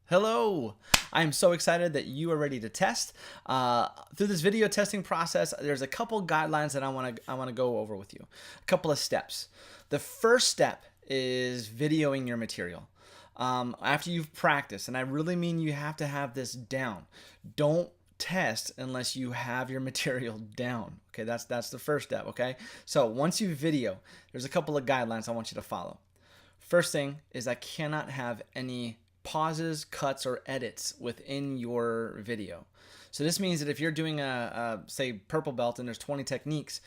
Hello! I'm so excited that you are ready to test. Through this video testing process, there's a couple guidelines that I want to go over with you. A couple of steps. The first step is videoing your material. After you've practiced, and I really mean you have to have this down. Don't test unless you have your material down. Okay, that's the first step. Okay, so once you video, there's a couple of guidelines I want you to follow. First thing is I cannot have any pauses, cuts, or edits within your video. So this means that if you're doing say purple belt and there's 20 techniques,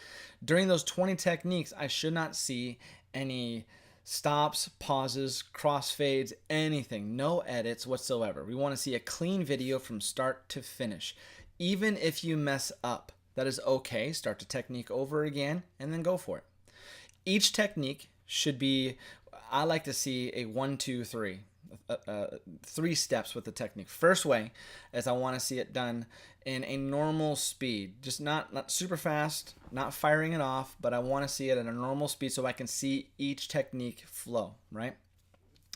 during those 20 techniques, I should not see any stops, pauses, crossfades, anything, no edits whatsoever. We want to see a clean video from start to finish. Even if you mess up, that is okay. Start the technique over again and then go for it. Each technique should be, I like to see a 1, 2, 3. 3 steps with the technique. First way is I want to see it done in a normal speed, just not super fast, not firing it off, but I want to see it at a normal speed so I can see each technique flow, right?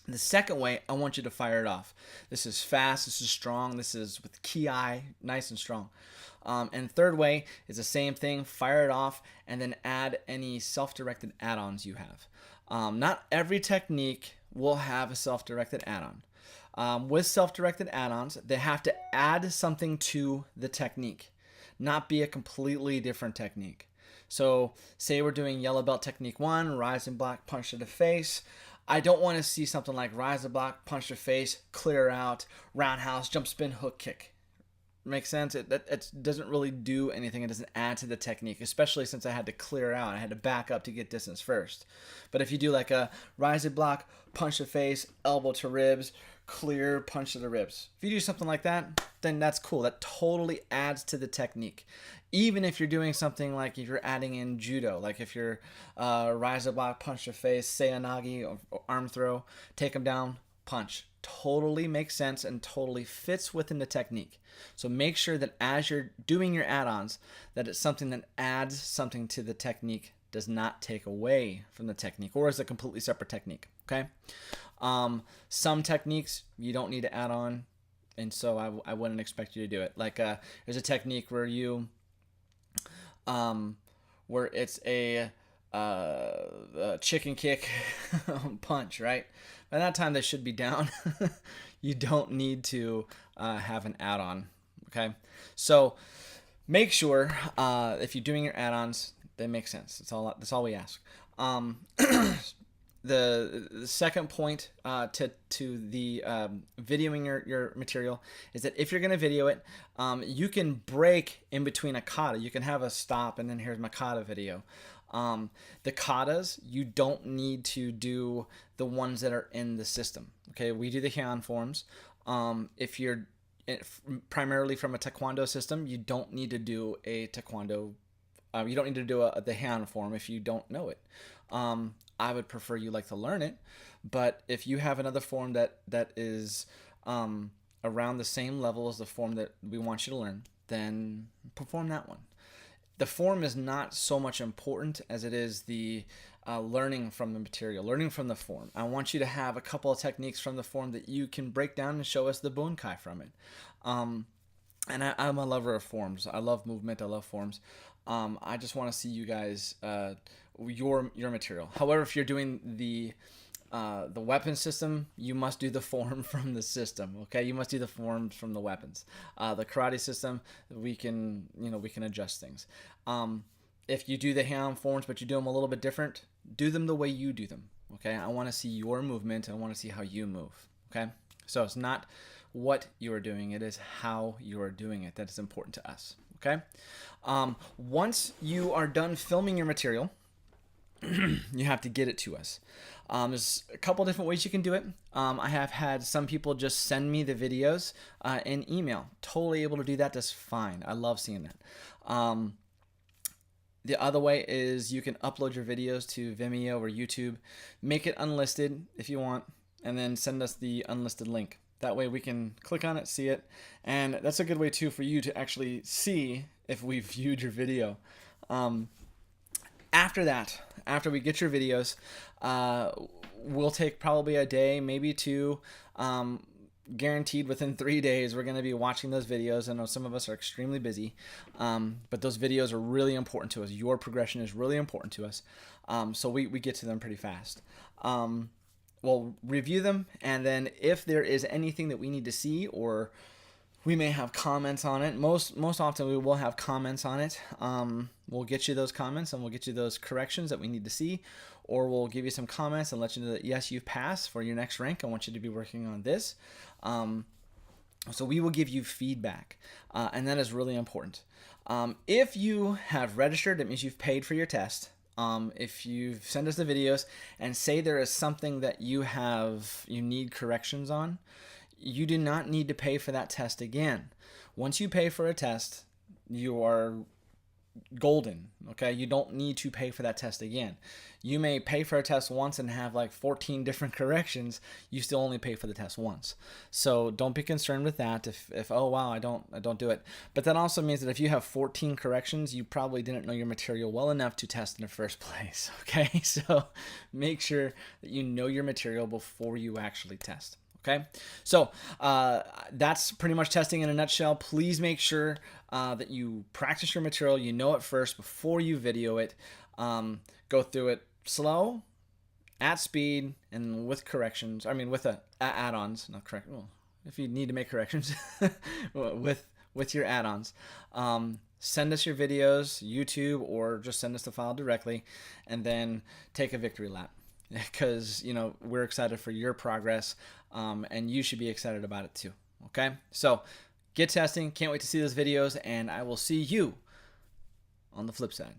The second way, I want you to fire it off. This is fast, this is strong, this is with ki, nice and strong. And third way is the same thing, fire it off and then add any self-directed add-ons you have. Not every technique will have a self-directed add-on. With self-directed add-ons, they have to add something to the technique, not be a completely different technique. So say we're doing yellow belt technique 1, rising block, punch to the face. I don't want to see something like rise the block, punch to face, clear out, roundhouse, jump spin, hook kick. Makes sense? It doesn't really do anything. It doesn't add to the technique, especially since I had to clear out. I had to back up to get distance first. But if you do like a rise and block, punch to face, elbow to ribs, clear, punch to the ribs. If you do something like that, then that's cool. That totally adds to the technique. Even if you're doing something like if you're adding in judo, like if you're rise and block, punch to face, seoinage, or arm throw, take them down, punch. Totally makes sense and totally fits within the technique. So make sure that as you're doing your add-ons, that it's something that adds something to the technique, does not take away from the technique, or is a completely separate technique. Okay. Some techniques you don't need to add on, and so I wouldn't expect you to do it. Like there's a technique where you where it's a chicken kick punch, right? By that time they should be down. You don't need to have an add-on. Okay, so make sure if you're doing your add-ons, they make sense. That's all we ask. The second point to the videoing your material is that if you're going to video it, you can break in between a kata. You can have a stop and then here's my kata video. The katas, you don't need to do the ones that are in the system. Okay, we do the Heian forms. If you're primarily from a taekwondo system, you don't need to do a taekwondo. You don't need to do the Heian form if you don't know it. I would prefer you like to learn it, but if you have another form that is around the same level as the form that we want you to learn, then perform that one. The form is not so much important as it is the learning from the material, learning from the form. I want you to have a couple of techniques from the form that you can break down and show us the bunkai from it. And I'm a lover of forms. I love movement. I love forms. I just want to see you guys your material. However, if you're doing the weapon system, you must do the form from the system. Okay, you must do the forms from the weapons. The karate system, we can adjust things. If you do the Heian forms, but you do them a little bit different, do them the way you do them. Okay, I want to see your movement. I want to see how you move. Okay, so it's not what you are doing; it is how you are doing it that is important to us. Okay, once you are done filming your material, you have to get it to us. There's a couple different ways you can do it. I have had some people just send me the videos in email. Totally able to do that. That's fine. I love seeing that. The other way is you can upload your videos to Vimeo or YouTube. Make it unlisted if you want, and then send us the unlisted link. That way we can click on it, see it, and that's a good way too for you to actually see if we viewed your video. After that, after we get your videos, we'll take probably a day, maybe two, guaranteed within 3 days we're going to be watching those videos. I know some of us are extremely busy, but those videos are really important to us. Your progression is really important to us, so we get to them pretty fast. We'll review them, and then if there is anything that we need to see, or we may have comments on it. Most often we will have comments on it. We'll get you those comments, and we'll get you those corrections that we need to see, or we'll give you some comments and let you know that yes, you've passed for your next rank. I want you to be working on this. So we will give you feedback, and that is really important. If you have registered, it means you've paid for your test. If you send us the videos and say there is something that you need corrections on, you do not need to pay for that test again. Once you pay for a test, you are golden, okay? You don't need to pay for that test again. You may pay for a test once and have like 14 different corrections. You still only pay for the test once. So don't be concerned with that if oh wow, I don't do it. But that also means that if you have 14 corrections, you probably didn't know your material well enough to test in the first place, okay? So make sure that you know your material before you actually test. Okay, so that's pretty much testing in a nutshell. Please make sure that you practice your material, you know it first before you video it. Go through it slow, at speed, and with corrections. I mean, with add-ons, not correct. Well, if you need to make corrections, with your add-ons. Send us your videos, YouTube, or just send us the file directly, and then take a victory lap. Because we're excited for your progress, and you should be excited about it too. Okay, so get testing. Can't wait to see those videos, and I will see you on the flip side.